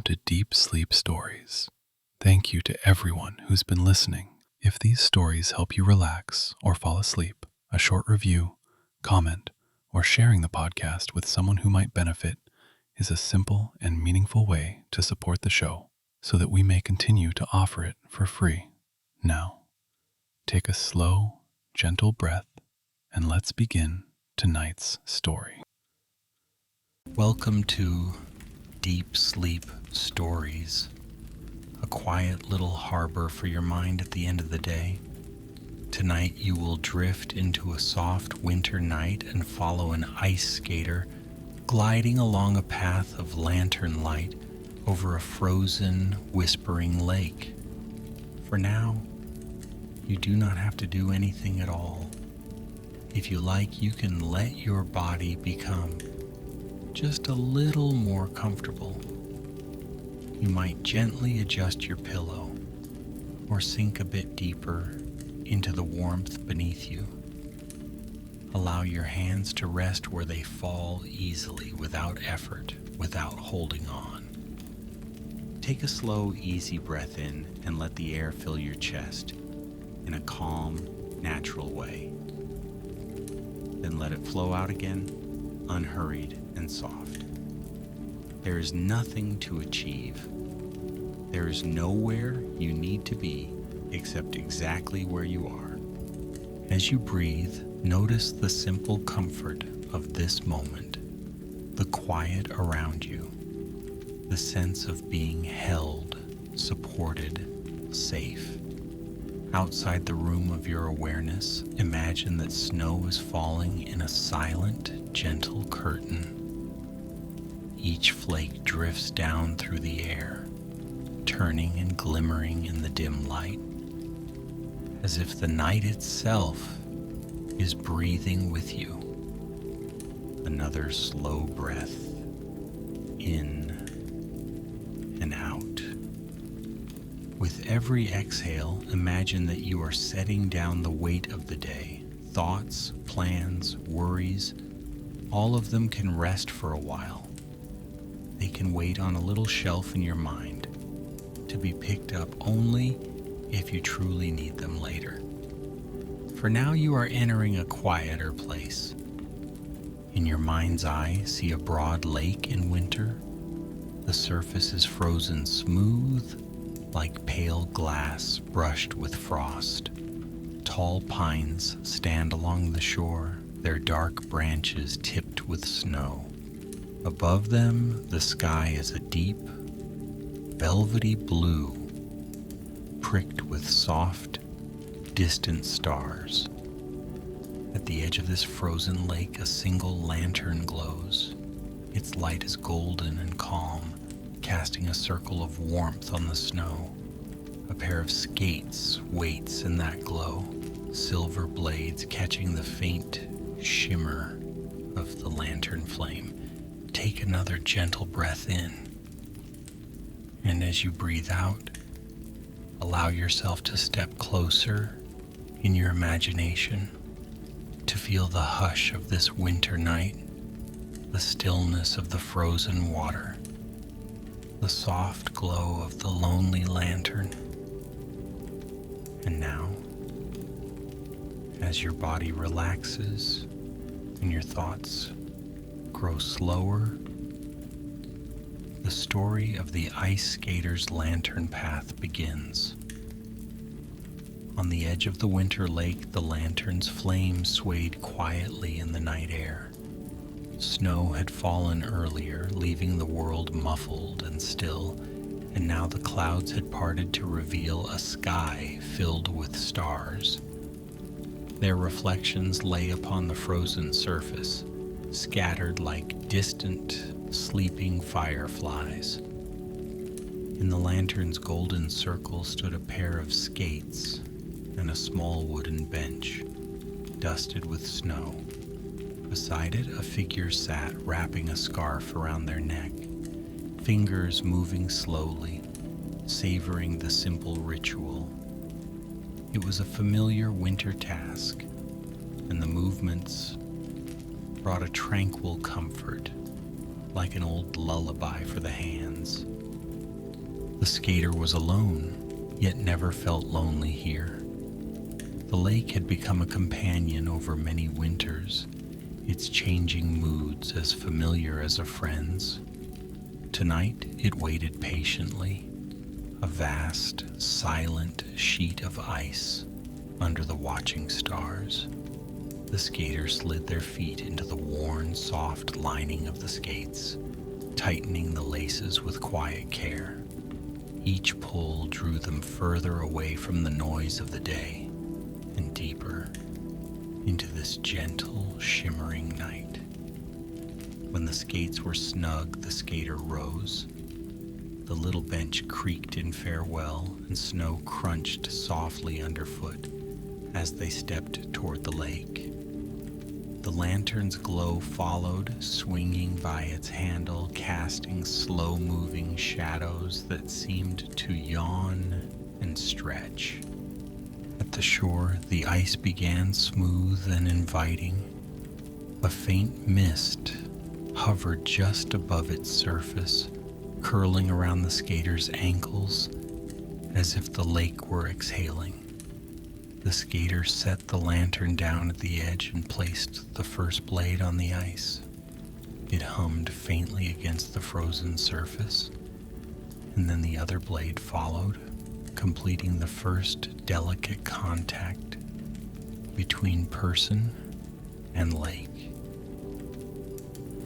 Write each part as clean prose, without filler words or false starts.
to Deep Sleep Stories. Thank you to everyone who's been listening. If these stories help you relax or fall asleep, a short review, comment, or sharing the podcast with someone who might benefit is a simple and meaningful way to support the show so that we may continue to offer it for free. Now, take a slow, gentle breath and let's begin tonight's story. Welcome to Deep Sleep Stories, a quiet little harbor for your mind at the end of the day. Tonight you will drift into a soft winter night and follow an ice skater gliding along a path of lantern light over a frozen, whispering lake. For now, you do not have to do anything at all. If you like, you can let your body become just a little more comfortable. You might gently adjust your pillow or sink a bit deeper into the warmth beneath you. Allow your hands to rest where they fall easily, without effort, without holding on. Take a slow, easy breath in and let the air fill your chest in a calm, natural way. Then let it flow out again, unhurried and soft. There is nothing to achieve. There is nowhere you need to be except exactly where you are. As you breathe, notice the simple comfort of this moment, the quiet around you, the sense of being held, supported, safe. Outside the room of your awareness, imagine that snow is falling in a silent, gentle curtain. Each flake drifts down through the air, turning and glimmering in the dim light, as if the night itself is breathing with you. Another slow breath, in and out. With every exhale, imagine that you are setting down the weight of the day. Thoughts, plans, worries, all of them can rest for a while. They can wait on a little shelf in your mind to be picked up only if you truly need them later. For now, you are entering a quieter place. In your mind's eye, see a broad lake in winter. The surface is frozen smooth, like pale glass brushed with frost. Tall pines stand along the shore, their dark branches tipped with snow. Above them, the sky is a deep, velvety blue, pricked with soft, distant stars. At the edge of this frozen lake, a single lantern glows. Its light is golden and calm, casting a circle of warmth on the snow. A pair of skates waits in that glow, silver blades catching the faint shimmer of the lantern flame. Take another gentle breath in, and as you breathe out, allow yourself to step closer in your imagination to feel the hush of this winter night, the stillness of the frozen water, the soft glow of the lonely lantern. And now, as your body relaxes and your thoughts grow slower, the story of the ice skater's lantern path begins. On the edge of the winter lake, the lantern's flame swayed quietly in the night air. Snow had fallen earlier, leaving the world muffled and still, and now the clouds had parted to reveal a sky filled with stars. Their reflections lay upon the frozen surface, scattered like distant, sleeping fireflies. In the lantern's golden circle stood a pair of skates and a small wooden bench, dusted with snow. Beside it, a figure sat, wrapping a scarf around their neck, fingers moving slowly, savoring the simple ritual. It was a familiar winter task, and the movements brought a tranquil comfort, like an old lullaby for the hands. The skater was alone, yet never felt lonely here. The lake had become a companion over many winters, its changing moods as familiar as a friend's. Tonight it waited patiently, a vast, silent sheet of ice under the watching stars. The skaters slid their feet into the worn, soft lining of the skates, tightening the laces with quiet care. Each pull drew them further away from the noise of the day and deeper into this gentle, shimmering night. When the skates were snug, the skater rose. The little bench creaked in farewell, and snow crunched softly underfoot as they stepped toward the lake. The lantern's glow followed, swinging by its handle, casting slow-moving shadows that seemed to yawn and stretch. At the shore, the ice began smooth and inviting. A faint mist hovered just above its surface, curling around the skater's ankles as if the lake were exhaling. The skater set the lantern down at the edge and placed the first blade on the ice. It hummed faintly against the frozen surface, and then the other blade followed, completing the first delicate contact between person and lake.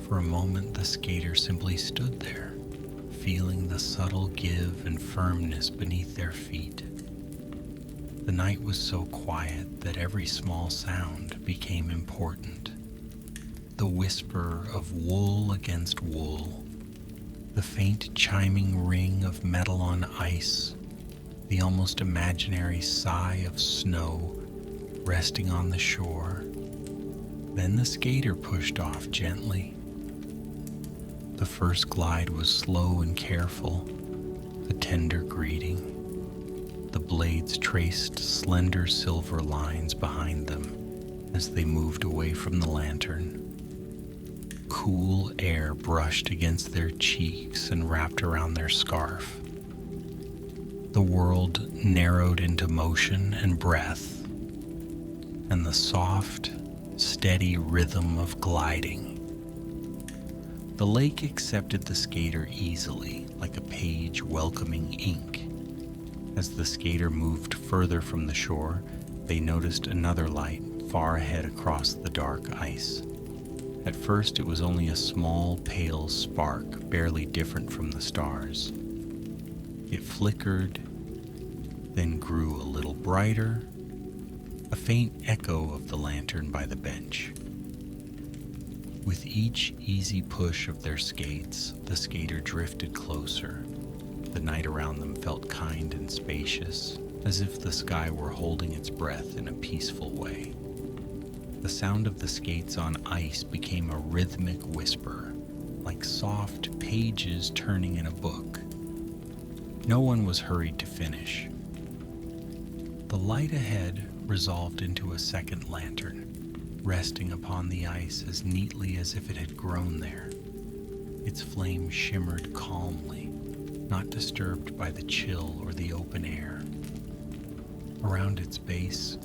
For a moment, the skater simply stood there, feeling the subtle give and firmness beneath their feet. The night was so quiet that every small sound became important. The whisper of wool against wool, the faint chiming ring of metal on ice, the almost imaginary sigh of snow resting on the shore. Then the skater pushed off gently. The first glide was slow and careful, a tender greeting. The blades traced slender silver lines behind them as they moved away from the lantern. Cool air brushed against their cheeks and wrapped around their scarf. The world narrowed into motion and breath, and the soft, steady rhythm of gliding. The lake accepted the skater easily, like a page welcoming ink. As the skater moved further from the shore, they noticed another light far ahead across the dark ice. At first, it was only a small, pale spark, barely different from the stars. It flickered, then grew a little brighter, a faint echo of the lantern by the bench. With each easy push of their skates, the skater drifted closer. The night around them felt kind and spacious, as if the sky were holding its breath in a peaceful way. The sound of the skates on ice became a rhythmic whisper, like soft pages turning in a book. No one was hurried to finish. The light ahead resolved into a second lantern, resting upon the ice as neatly as if it had grown there. Its flame shimmered calmly, not disturbed by the chill or the open air. Around its base,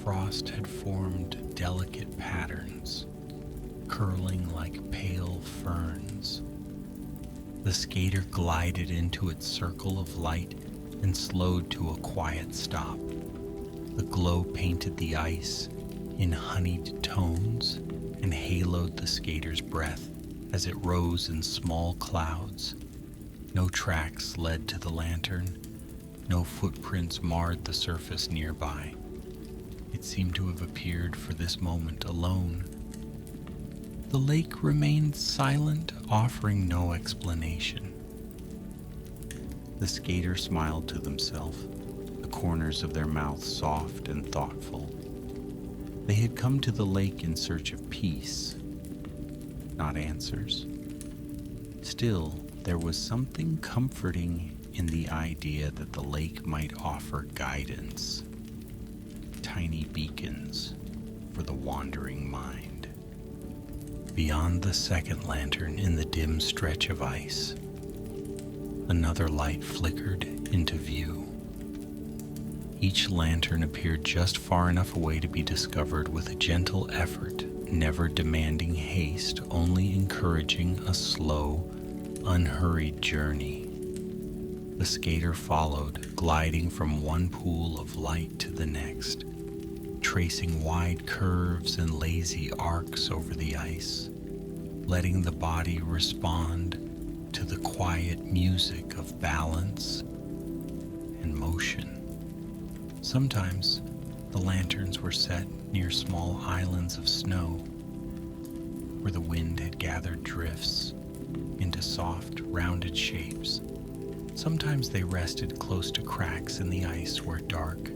frost had formed delicate patterns, curling like pale ferns. The skater glided into its circle of light and slowed to a quiet stop. The glow painted the ice in honeyed tones and haloed the skater's breath as it rose in small clouds. No tracks led to the lantern. No footprints marred the surface nearby. It seemed to have appeared for this moment alone. The lake remained silent, offering no explanation. The skater smiled to themselves, the corners of their mouths soft and thoughtful. They had come to the lake in search of peace, not answers. Still, there was something comforting in the idea that the lake might offer guidance, tiny beacons for the wandering mind. Beyond the second lantern in the dim stretch of ice, another light flickered into view. Each lantern appeared just far enough away to be discovered with a gentle effort, never demanding haste, only encouraging a slow, unhurried journey. The skater followed, gliding from one pool of light to the next, tracing wide curves and lazy arcs over the ice, letting the body respond to the quiet music of balance and motion. Sometimes the lanterns were set near small islands of snow where the wind had gathered drifts into soft, rounded shapes. Sometimes they rested close to cracks in the ice where dark,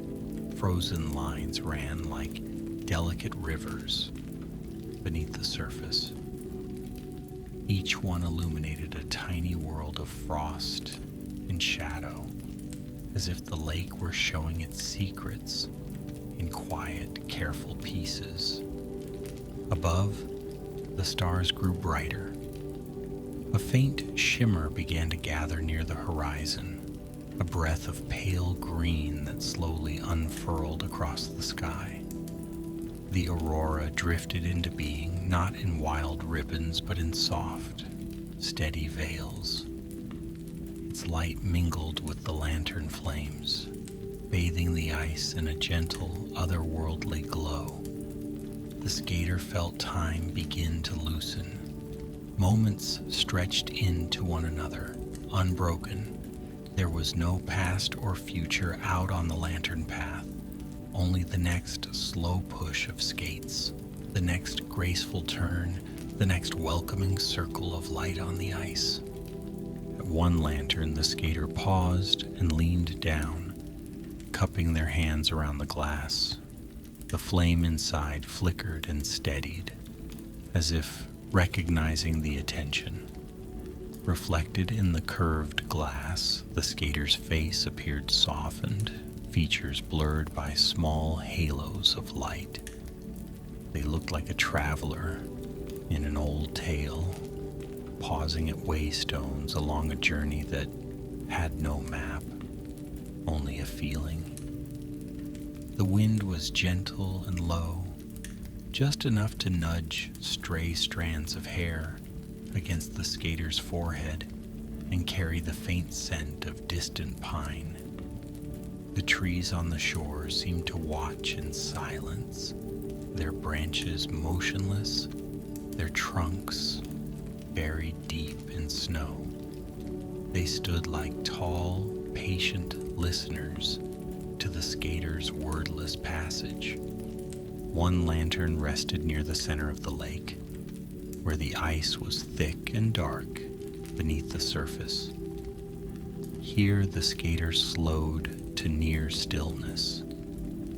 frozen lines ran like delicate rivers beneath the surface. Each one illuminated a tiny world of frost and shadow, as if the lake were showing its secrets in quiet, careful pieces. Above, the stars grew brighter. A faint shimmer began to gather near the horizon, a breath of pale green that slowly unfurled across the sky. The aurora drifted into being, not in wild ribbons, but in soft, steady veils. Its light mingled with the lantern flames, bathing the ice in a gentle, otherworldly glow. The skater felt time begin to loosen. Moments stretched into one another, unbroken. There was no past or future out on the lantern path, only the next slow push of skates, the next graceful turn, the next welcoming circle of light on the ice. At one lantern, the skater paused and leaned down, cupping their hands around the glass. The flame inside flickered and steadied, as if recognizing the attention. Reflected in the curved glass, the skater's face appeared softened, features blurred by small halos of light. They looked like a traveler in an old tale, pausing at waystones along a journey that had no map, only a feeling. The wind was gentle and low, just enough to nudge stray strands of hair against the skater's forehead and carry the faint scent of distant pine. The trees on the shore seemed to watch in silence, their branches motionless, their trunks buried deep in snow. They stood like tall, patient listeners to the skater's wordless passage. One lantern rested near the center of the lake, where the ice was thick and dark beneath the surface. Here the skater slowed to near stillness,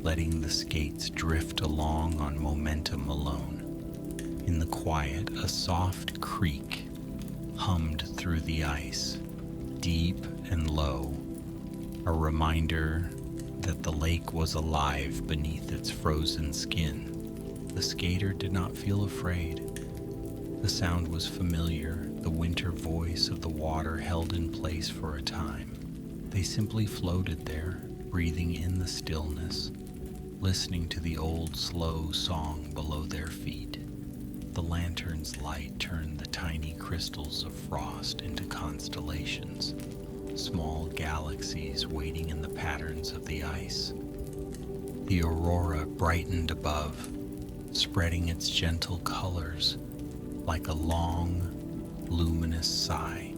letting the skates drift along on momentum alone. In the quiet, a soft creak hummed through the ice, deep and low, a reminder that the lake was alive beneath its frozen skin. The skater did not feel afraid. The sound was familiar, the winter voice of the water held in place for a time. They simply floated there, breathing in the stillness, listening to the old slow song below their feet. The lantern's light turned the tiny crystals of frost into constellations, small galaxies waiting in the patterns of the ice. The aurora brightened above, spreading its gentle colors like a long, luminous sigh.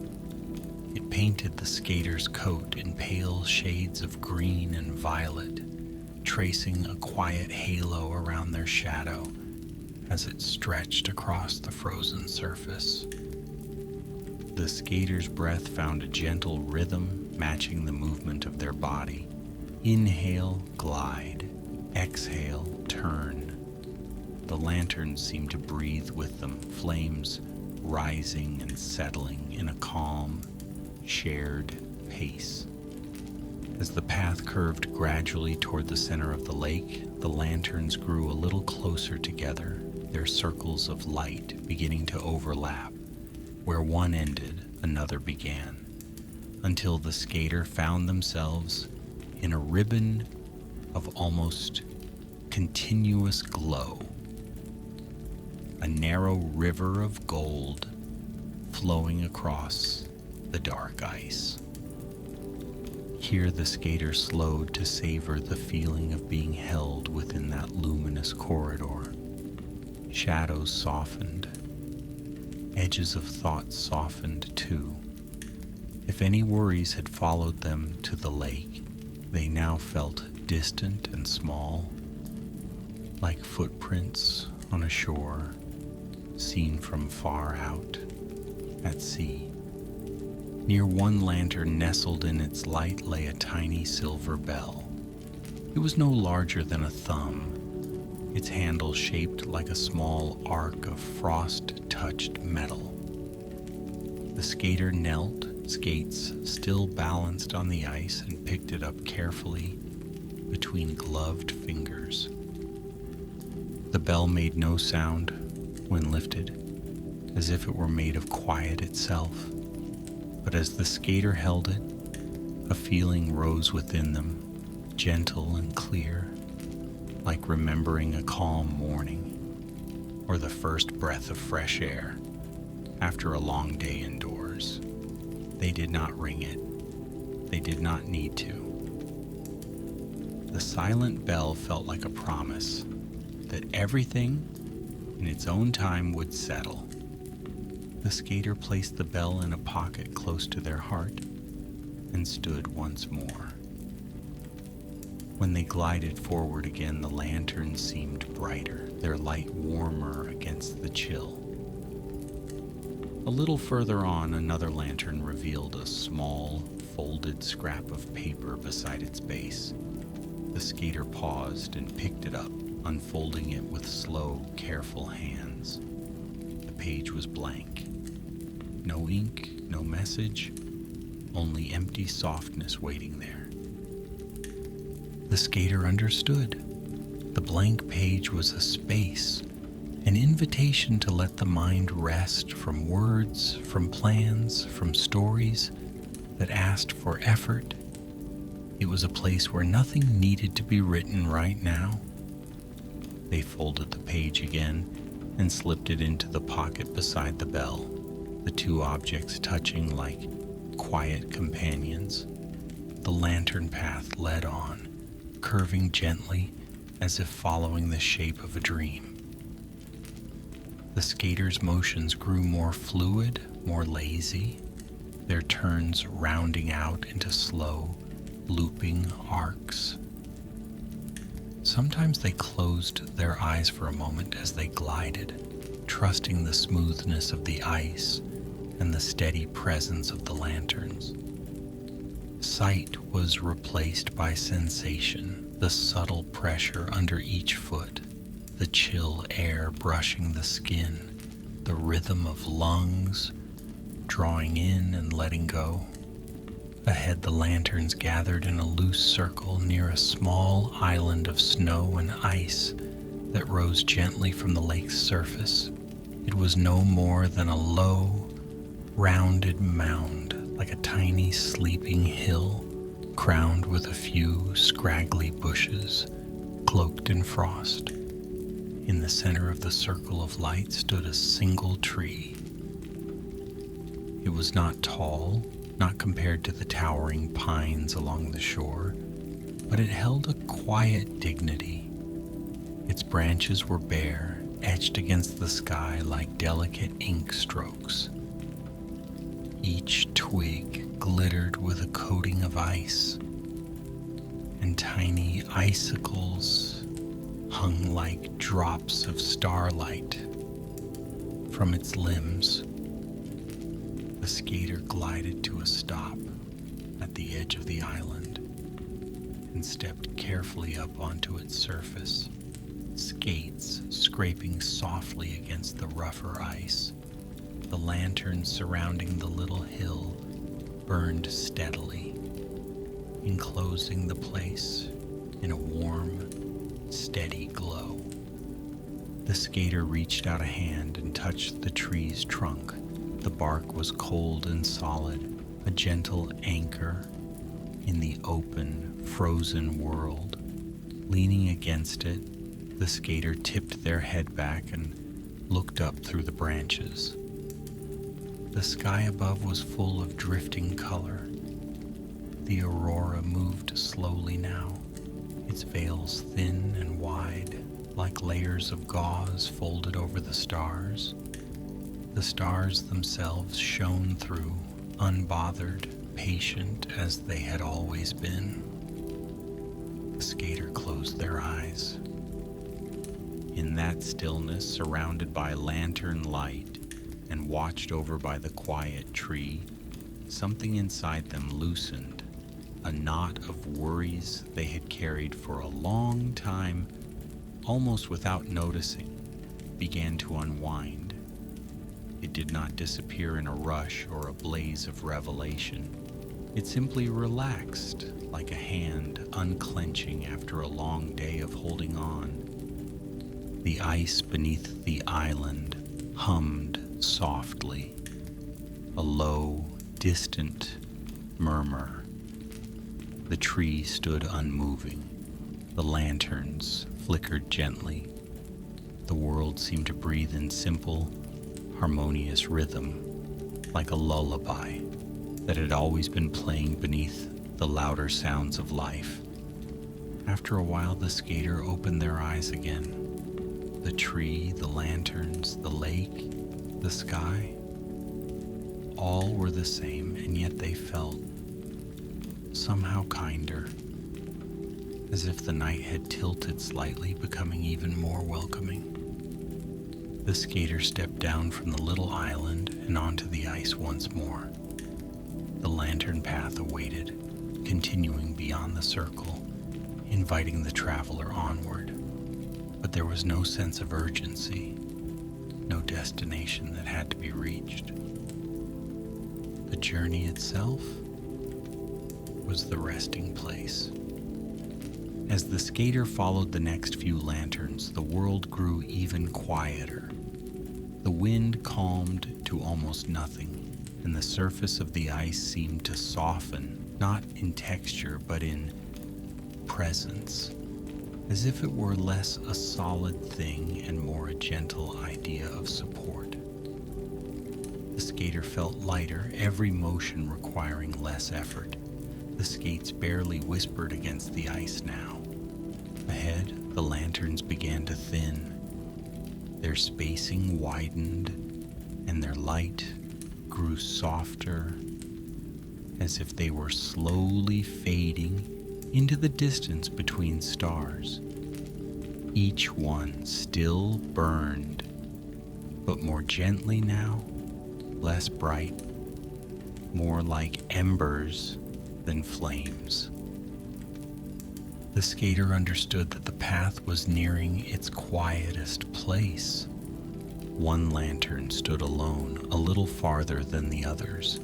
It painted the skater's coat in pale shades of green and violet, tracing a quiet halo around their shadow as it stretched across the frozen surface. The skater's breath found a gentle rhythm matching the movement of their body. Inhale, glide. Exhale, turn. The lanterns seemed to breathe with them, flames rising and settling in a calm, shared pace. As the path curved gradually toward the center of the lake, the lanterns grew a little closer together, their circles of light beginning to overlap. Where one ended, another began. until the skater found themselves in a ribbon of almost continuous glow. A narrow river of gold flowing across the dark ice. Here the skater slowed to savor the feeling of being held within that luminous corridor. Shadows softened. Edges of thought softened too. If any worries had followed them to the lake, they now felt distant and small, like footprints on a shore seen from far out at sea. Near one lantern, nestled in its light, lay a tiny silver bell. It was no larger than a thumb, its handle shaped like a small arc of frost-touched metal. The skater knelt, skates still balanced on the ice, and picked it up carefully between gloved fingers. The bell made no sound when lifted, as if it were made of quiet itself. But as the skater held it, a feeling rose within them, gentle and clear, like remembering a calm morning or the first breath of fresh air after a long day indoors. They did not ring it. They did not need to. The silent bell felt like a promise that everything in its own time would settle. The skater placed the bell in a pocket close to their heart and stood once more. When they glided forward again, the lanterns seemed brighter, their light warmer against the chill. A little further on, another lantern revealed a small, folded scrap of paper beside its base. The skater paused and picked it up, unfolding it with slow, careful hands. The page was blank. No ink, no message, only empty softness waiting there. The skater understood. The blank page was a space, an invitation to let the mind rest from words, from plans, from stories that asked for effort. It was a place where nothing needed to be written right now. They folded the page again and slipped it into the pocket beside the bell, the two objects touching like quiet companions. The lantern path led on, curving gently as if following the shape of a dream. The skater's motions grew more fluid, more lazy, their turns rounding out into slow, looping arcs. Sometimes they closed their eyes for a moment as they glided, trusting the smoothness of the ice and the steady presence of the lanterns. Sight was replaced by sensation, the subtle pressure under each foot, the chill air brushing the skin, the rhythm of lungs drawing in and letting go. Ahead, the lanterns gathered in a loose circle near a small island of snow and ice that rose gently from the lake's surface. It was no more than a low, rounded mound, like a tiny sleeping hill, crowned with a few scraggly bushes, cloaked in frost. In the center of the circle of light stood a single tree. It was not tall, not compared to the towering pines along the shore, but it held a quiet dignity. Its branches were bare, etched against the sky like delicate ink strokes. Each twig glittered with a coating of ice, and tiny icicles hung like drops of starlight from its limbs. The skater glided to a stop at the edge of the island and stepped carefully up onto its surface, skates scraping softly against the rougher ice. The lanterns surrounding the little hill burned steadily, enclosing the place in a warm, steady glow. The skater reached out a hand and touched the tree's trunk. The bark was cold and solid, a gentle anchor in the open, frozen world. Leaning against it, the skater tipped their head back and looked up through the branches. The sky above was full of drifting color. The aurora moved slowly now, its veils thin and wide, like layers of gauze folded over the stars. The stars themselves shone through, unbothered, patient as they had always been. The skater closed their eyes. In that stillness, surrounded by lantern light and watched over by the quiet tree, something inside them loosened. A knot of worries they had carried for a long time, almost without noticing, began to unwind. It did not disappear in a rush or a blaze of revelation. It simply relaxed, like a hand unclenching after a long day of holding on. The ice beneath the island hummed softly, a low, distant murmur. The tree stood unmoving. The lanterns flickered gently. The world seemed to breathe in simple, harmonious rhythm, like a lullaby that had always been playing beneath the louder sounds of life. After a while, the skater opened their eyes again. The tree, the lanterns, the lake, the sky, all were the same, and yet they felt somehow kinder, as if the night had tilted slightly, becoming even more welcoming. The skater stepped down from the little island and onto the ice once more. The lantern path awaited, continuing beyond the circle, inviting the traveler onward. But there was no sense of urgency, no destination that had to be reached. The journey itself was the resting place. As the skater followed the next few lanterns, the world grew even quieter. The wind calmed to almost nothing, and the surface of the ice seemed to soften, not in texture, but in presence, as if it were less a solid thing and more a gentle idea of support. The skater felt lighter, every motion requiring less effort. The skates barely whispered against the ice now. Ahead, the lanterns began to thin. Their spacing widened, and their light grew softer, as if they were slowly fading into the distance between stars. Each one still burned, but more gently now, less bright, more like embers than flames. The skater understood that the path was nearing its quietest place. One lantern stood alone, a little farther than the others.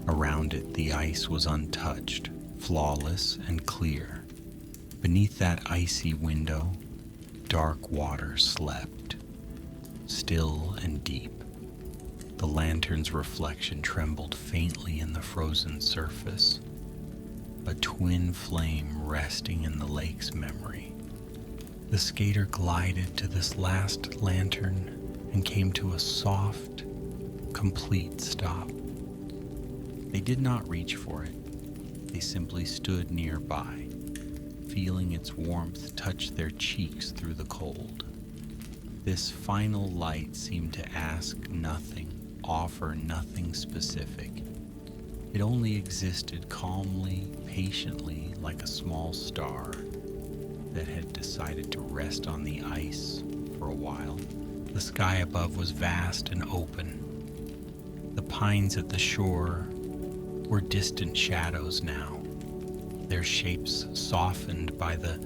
Around it, the ice was untouched, flawless and clear. Beneath that icy window, dark water slept, still and deep. The lantern's reflection trembled faintly in the frozen surface, a twin flame resting in the lake's memory. The skater glided to this last lantern and came to a soft, complete stop. They did not reach for it. They simply stood nearby, feeling its warmth touch their cheeks through the cold. This final light seemed to ask nothing, offer nothing specific. It only existed calmly, patiently, like a small star that had decided to rest on the ice for a while. The sky above was vast and open. The pines at the shore were distant shadows now, their shapes softened by the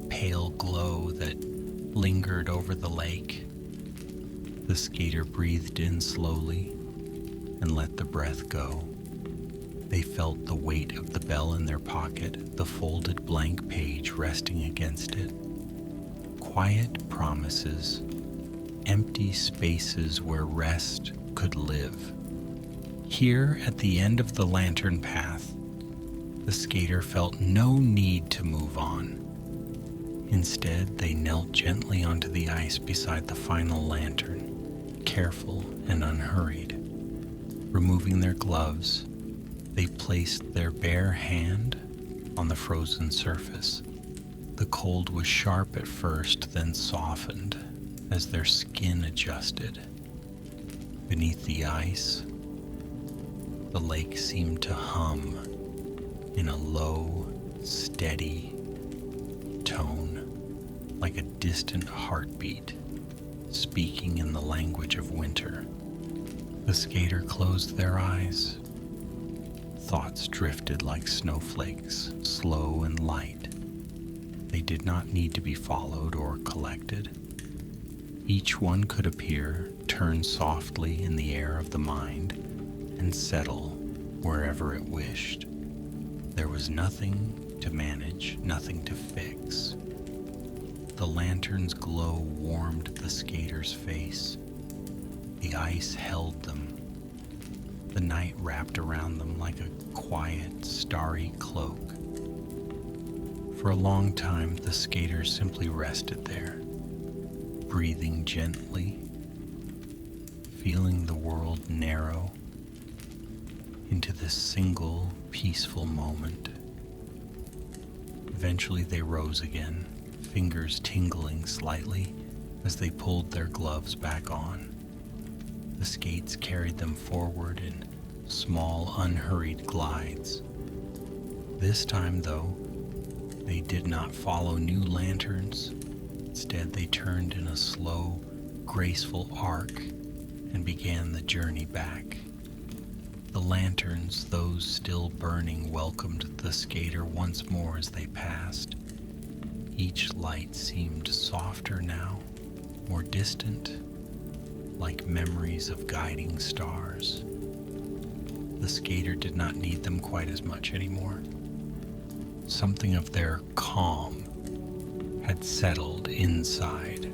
pale glow that lingered over the lake. The skater breathed in slowly and let the breath go. They felt the weight of the bell in their pocket, the folded blank page resting against it. Quiet promises, empty spaces where rest could live. Here at the end of the lantern path, the skater felt no need to move on. Instead, they knelt gently onto the ice beside the final lantern, careful and unhurried. Removing their gloves, they placed their bare hand on the frozen surface. The cold was sharp at first, then softened as their skin adjusted. Beneath the ice, the lake seemed to hum in a low, steady tone, like a distant heartbeat, speaking in the language of winter. The skater closed their eyes. Thoughts drifted like snowflakes, slow and light. They did not need to be followed or collected. Each one could appear, turn softly in the air of the mind, and settle wherever it wished. There was nothing to manage, nothing to fix. The lantern's glow warmed the skater's face. The ice held them. The night wrapped around them like a quiet, starry cloak. For a long time, the skater simply rested there, breathing gently, feeling the world narrow into this single, peaceful moment. Eventually they rose again, fingers tingling slightly as they pulled their gloves back on. The skates carried them forward in small, unhurried glides. This time, though, they did not follow new lanterns. Instead, they turned in a slow, graceful arc and began the journey back. The lanterns, those still burning, welcomed the skater once more as they passed. Each light seemed softer now, more distant, like memories of guiding stars. The skater did not need them quite as much anymore. Something of their calm had settled inside,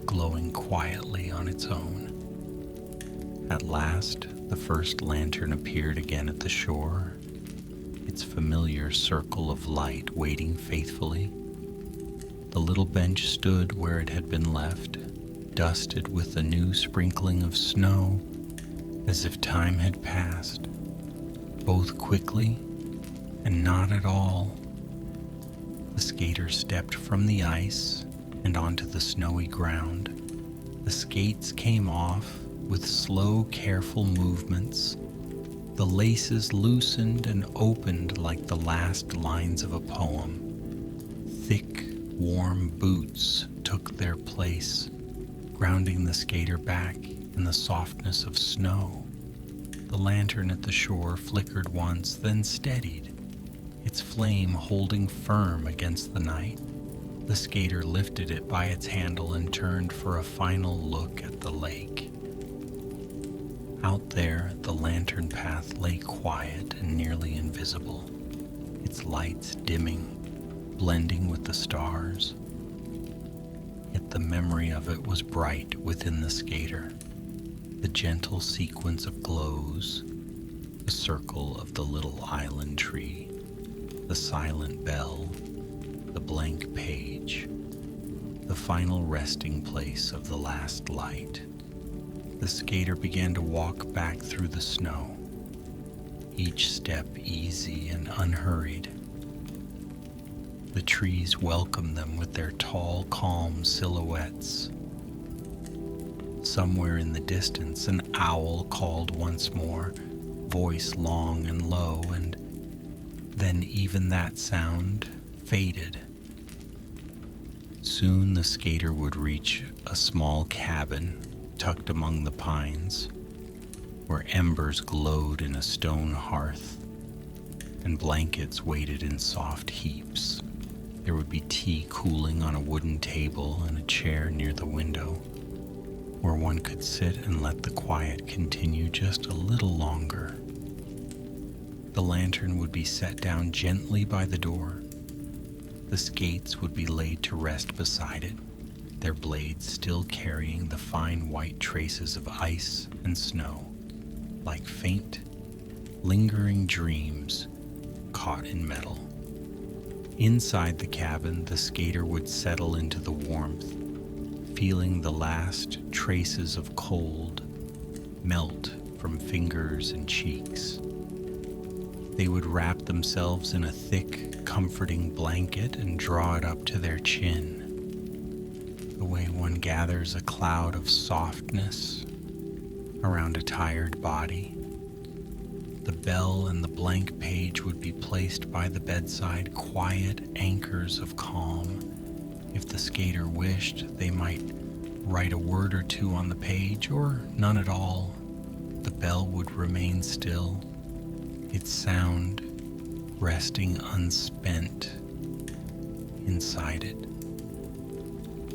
glowing quietly on its own. At last, the first lantern appeared again at the shore, its familiar circle of light waiting faithfully. The little bench stood where it had been left, dusted with a new sprinkling of snow, as if time had passed, both quickly and not at all. The skater stepped from the ice and onto the snowy ground. The skates came off with slow, careful movements. The laces loosened and opened like the last lines of a poem. Thick, warm boots took their place, grounding the skater back in the softness of snow. The lantern at the shore flickered once, then steadied, its flame holding firm against the night. The skater lifted it by its handle and turned for a final look at the lake. Out there, the lantern path lay quiet and nearly invisible, its lights dimming, blending with the stars. Yet the memory of it was bright within the skater. The gentle sequence of glows, the circle of the little island tree, the silent bell, the blank page, the final resting place of the last light. The skater began to walk back through the snow, each step easy and unhurried. The trees welcomed them with their tall, calm silhouettes. Somewhere in the distance, an owl called once more, voice long and low, and then even that sound faded. Soon the skater would reach a small cabin tucked among the pines, where embers glowed in a stone hearth and blankets waited in soft heaps. There would be tea cooling on a wooden table and a chair near the window, where one could sit and let the quiet continue just a little longer. The lantern would be set down gently by the door. The skates would be laid to rest beside it, their blades still carrying the fine white traces of ice and snow. like faint, lingering dreams caught in metal. Inside the cabin, the skater would settle into the warmth, feeling the last traces of cold melt from fingers and cheeks. They would wrap themselves in a thick, comforting blanket and draw it up to their chin, the way one gathers a cloud of softness around a tired body. The bell and the blank page would be placed by the bedside, quiet anchors of calm. If the skater wished, they might write a word or two on the page, or none at all. The bell would remain still, its sound resting unspent inside it,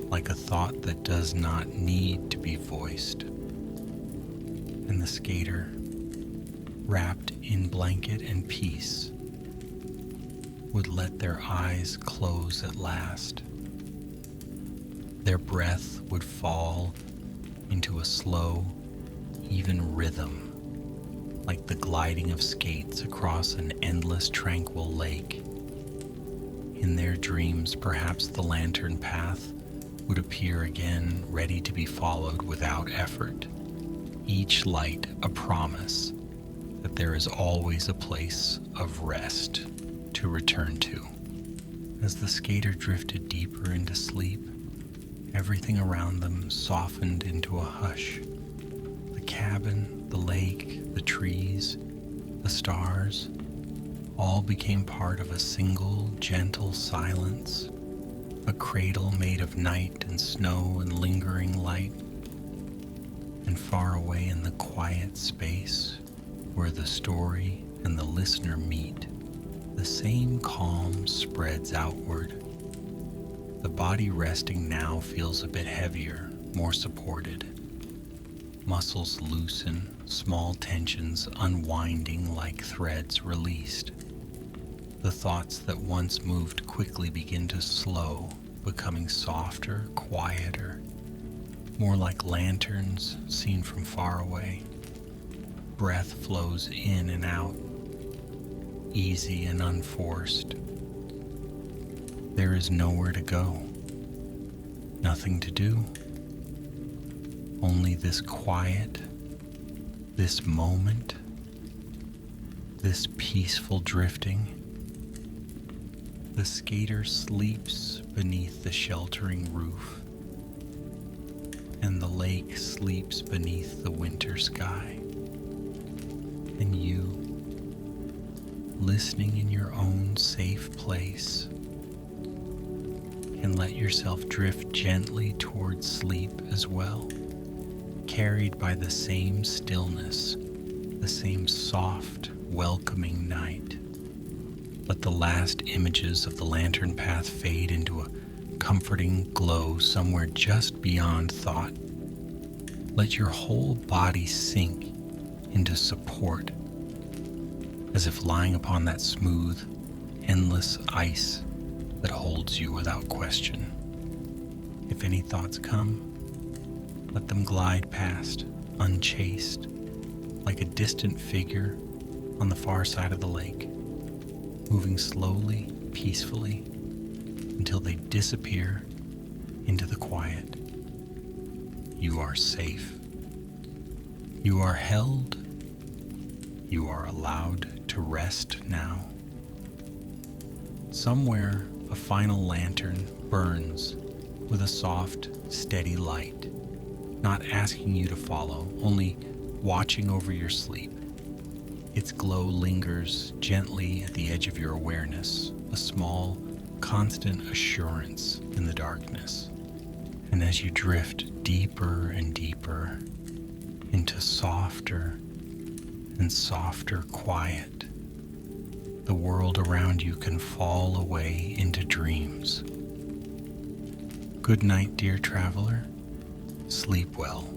like a thought that does not need to be voiced. And the skater, wrapped in blanket and peace, would let their eyes close at last. Their breath would fall into a slow, even rhythm, like the gliding of skates across an endless, tranquil lake. In their dreams, perhaps the lantern path would appear again, ready to be followed without effort. Each light a promise that there is always a place of rest to return to. As the skater drifted deeper into sleep, everything around them softened into a hush. The cabin, the lake, the trees, the stars, all became part of a single, gentle silence, a cradle made of night and snow and lingering light. And far away in the quiet space, where the story and the listener meet, the same calm spreads outward. The body resting now feels a bit heavier, more supported. Muscles loosen, small tensions unwinding like threads released. The thoughts that once moved quickly begin to slow, becoming softer, quieter, more like lanterns seen from far away. Breath flows in and out, easy and unforced. There is nowhere to go, nothing to do. Only this quiet, this moment, this peaceful drifting. The skater sleeps beneath the sheltering roof, and the lake sleeps beneath the winter sky. And you, listening in your own safe place, can let yourself drift gently towards sleep as well, carried by the same stillness, the same soft, welcoming night. Let the last images of the lantern path fade into a comforting glow somewhere just beyond thought. Let your whole body sink into support, as if lying upon that smooth, endless ice that holds you without question. If any thoughts come, let them glide past, unchased, like a distant figure on the far side of the lake, moving slowly, peacefully, until they disappear into the quiet. You are safe. You are held. You are allowed to rest now. Somewhere, a final lantern burns with a soft, steady light, not asking you to follow, only watching over your sleep. Its glow lingers gently at the edge of your awareness, a small, constant assurance in the darkness. And as you drift deeper and deeper into softer and softer quiet, the world around you can fall away into dreams. Good night, dear traveler. Sleep well.